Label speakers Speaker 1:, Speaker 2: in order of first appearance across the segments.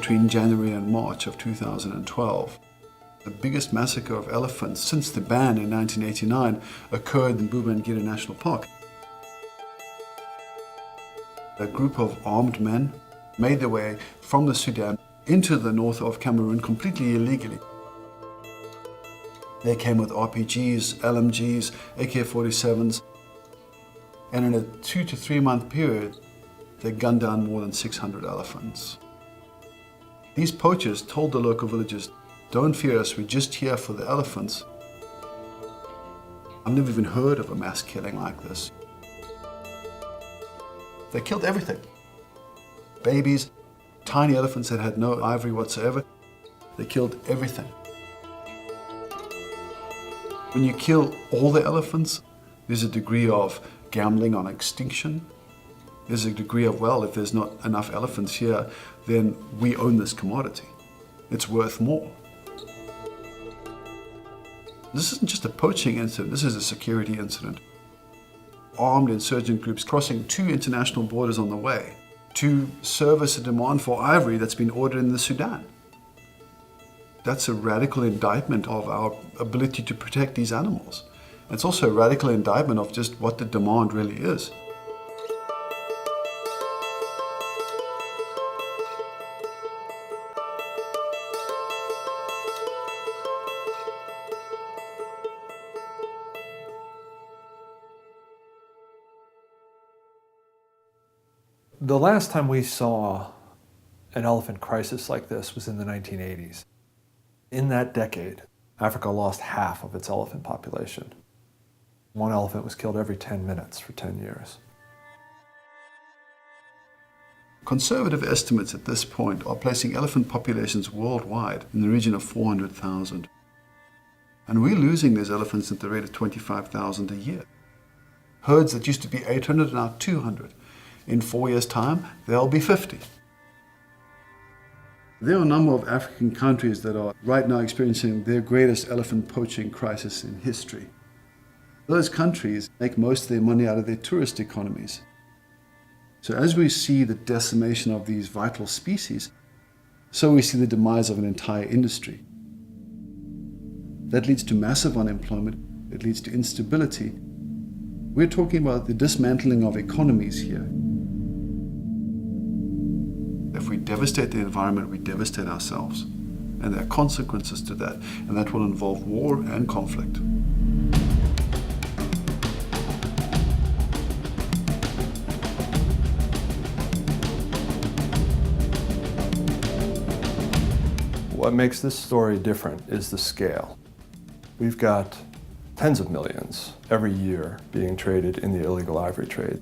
Speaker 1: between January and March of 2012. The biggest massacre of elephants since the ban in 1989 occurred in Bougainville National Park. A group of armed men made their way from the Sudan into the north of Cameroon completely illegally. They came with RPGs, LMGs, AK-47s, and in a 2 to 3 month period, they gunned down more than 600 elephants. These poachers told the local villagers, "Don't fear us, we're just here for the elephants." I've never even heard of a mass killing like this. They killed everything. Babies, tiny elephants that had no ivory whatsoever, they killed everything. When you kill all the elephants, there's a degree of gambling on extinction. There's a degree of, well, if there's not enough elephants here, then we own this commodity. It's worth more. This isn't just a poaching incident, this is a security incident. Armed insurgent groups crossing 2 international borders on the way to service a demand for ivory that's been ordered in the Sudan. That's a radical indictment of our ability to protect these animals. It's also a radical indictment of just what the demand really is.
Speaker 2: The last time we saw an elephant crisis like this was in the 1980s. In that decade, Africa lost half of its elephant population. One elephant was killed every 10 minutes for 10 years.
Speaker 1: Conservative estimates at this point are placing elephant populations worldwide in the region of 400,000. And we're losing these elephants at the rate of 25,000 a year. Herds that used to be 800 are now 200. In 4 years' time, there'll be 50. There are a number of African countries that are right now experiencing their greatest elephant poaching crisis in history. Those countries make most of their money out of their tourist economies. So as we see the decimation of these vital species, so we see the demise of an entire industry. That leads to massive unemployment, it leads to instability. We're talking about the dismantling of economies here. If we devastate the environment, we devastate ourselves. And there are consequences to that, and that will involve war and conflict.
Speaker 2: What makes this story different is the scale. We've got tens of millions every year being traded in the illegal ivory trade.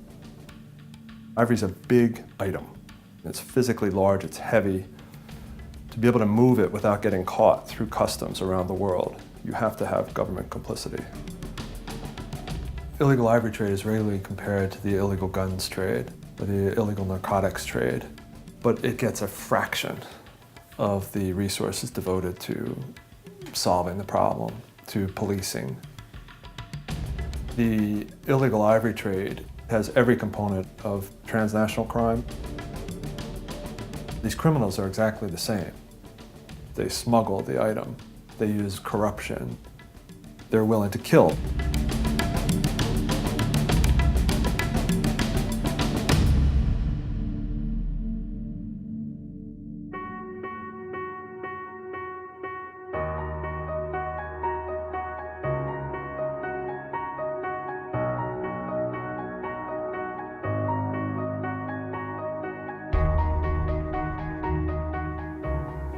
Speaker 2: Ivory's a big item. It's physically large, it's heavy. To be able to move it without getting caught through customs around the world, you have to have government complicity. Illegal ivory trade is regularly compared to the illegal guns trade or the illegal narcotics trade, but it gets a fraction of the resources devoted to solving the problem, to policing. The illegal ivory trade has every component of transnational crime. These criminals are exactly the same. They smuggle the item, they use corruption, they're willing to kill.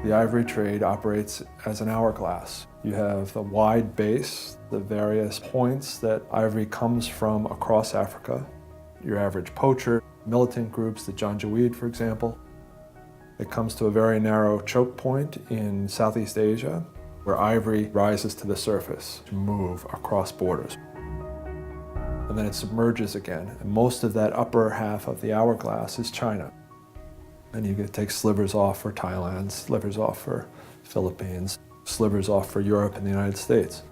Speaker 2: The ivory trade operates as an hourglass. You have a wide base, the various points that ivory comes from across Africa. Your average poacher, militant groups, the Janjaweed, for example. It comes to a very narrow choke point in Southeast Asia, where ivory rises to the surface to move across borders. And then it submerges again, and most of that upper half of the hourglass is China. And you can take slivers off for Thailand, slivers off for Philippines, slivers off for Europe and the United States.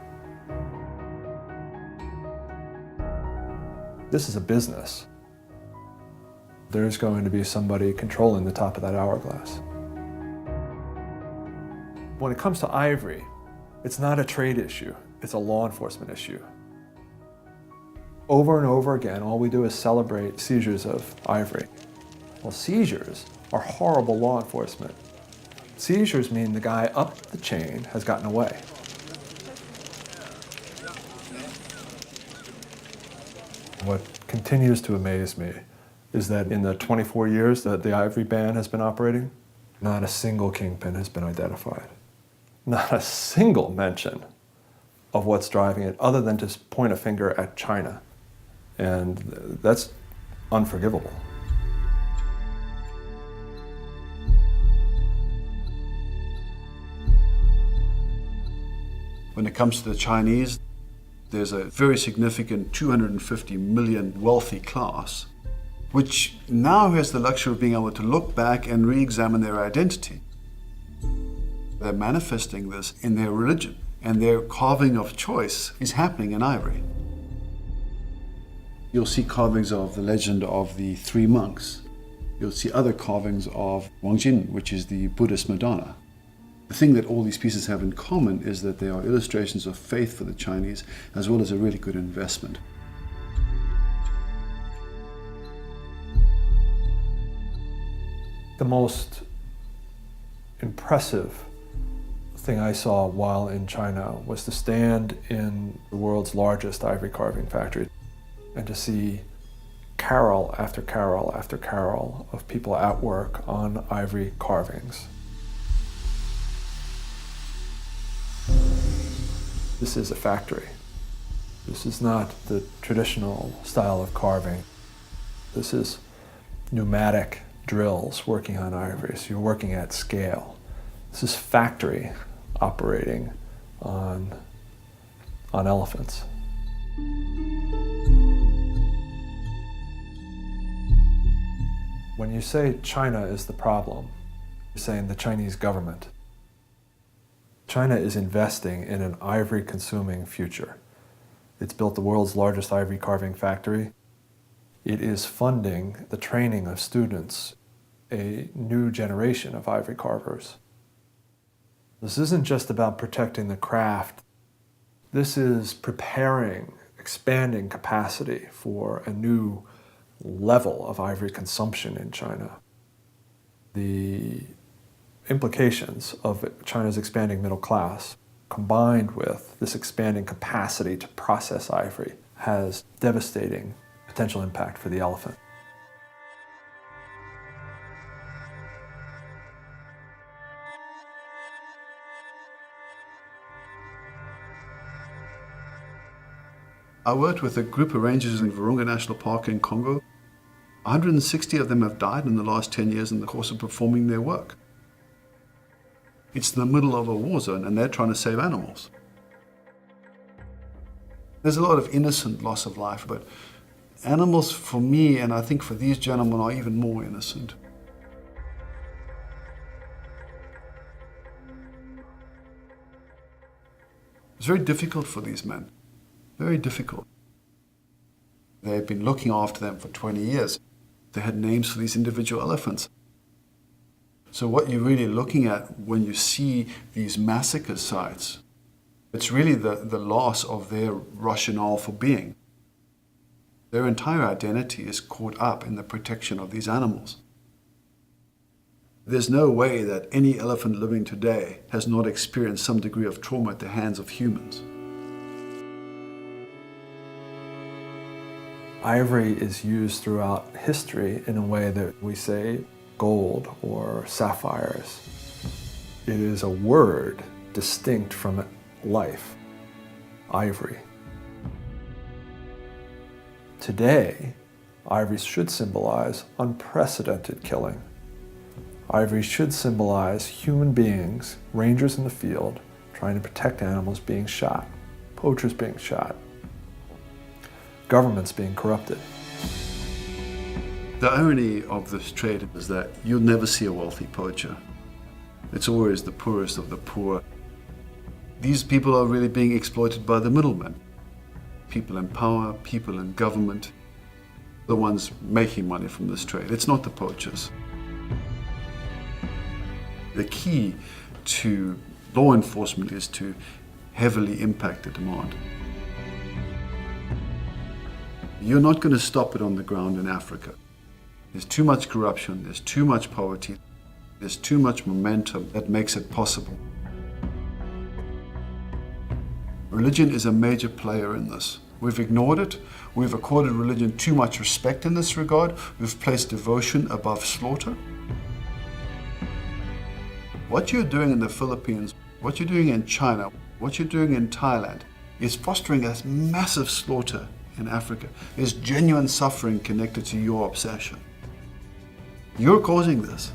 Speaker 2: This is a business. There's going to be somebody controlling the top of that hourglass. When it comes to ivory, it's not a trade issue, it's a law enforcement issue. Over and over again, all we do is celebrate seizures of ivory. Well, seizures are horrible law enforcement. Seizures mean the guy up the chain has gotten away. What continues to amaze me is that in the 24 years that the ivory ban has been operating, not a single kingpin has been identified. Not a single mention of what's driving it, other than to point a finger at China. And that's unforgivable.
Speaker 1: When it comes to the Chinese, there's a very significant 250 million wealthy class, which now has the luxury of being able to look back and re-examine their identity. They're manifesting this in their religion, and their carving of choice is happening in ivory. You'll see carvings of the legend of the three monks. You'll see other carvings of Wang Jin, which is the Buddhist Madonna. The thing that all these pieces have in common is that they are illustrations of faith for the Chinese, as well as a really good investment.
Speaker 2: The most impressive thing I saw while in China was to stand in the world's largest ivory carving factory and to see carol after carol after carol of people at work on ivory carvings. This is a factory. This is not the traditional style of carving. This is pneumatic drills working on ivory, so you're working at scale. This is factory operating on elephants. When you say China is the problem, you're saying the Chinese government. China is investing in an ivory-consuming future. It's built the world's largest ivory carving factory. It is funding the training of students, a new generation of ivory carvers. This isn't just about protecting the craft. This is preparing, expanding capacity for a new level of ivory consumption in China. The implications of China's expanding middle class, combined with this expanding capacity to process ivory, has devastating potential impact for the elephant.
Speaker 1: I worked with a group of rangers in Virunga National Park in Congo. 160 of them have died in the last 10 years in the course of performing their work. It's in the middle of a war zone, and they're trying to save animals. There's a lot of innocent loss of life, but animals, for me, and I think for these gentlemen, are even more innocent. It's very difficult for these men. Very difficult. They've been looking after them for 20 years. They had names for these individual elephants. So what you're really looking at when you see these massacre sites, it's really the loss of their rationale for being. Their entire identity is caught up in the protection of these animals. There's no way that any elephant living today has not experienced some degree of trauma at the hands of humans.
Speaker 2: Ivory is used throughout history in a way that we say gold or sapphires. It is a word distinct from life, ivory. Today, ivory should symbolize unprecedented killing. Ivory should symbolize human beings, rangers in the field, trying to protect animals being shot, poachers being shot, governments being corrupted.
Speaker 1: The irony of this trade is that you'll never see a wealthy poacher. It's always the poorest of the poor. These people are really being exploited by the middlemen. People in power, people in government, the ones making money from this trade. It's not the poachers. The key to law enforcement is to heavily impact the demand. You're not going to stop it on the ground in Africa. There's too much corruption, there's too much poverty, there's too much momentum that makes it possible. Religion is a major player in this. We've ignored it. We've accorded religion too much respect in this regard. We've placed devotion above slaughter. What you're doing in the Philippines, what you're doing in China, what you're doing in Thailand is fostering a massive slaughter in Africa. There's genuine suffering connected to your obsession. You're causing this.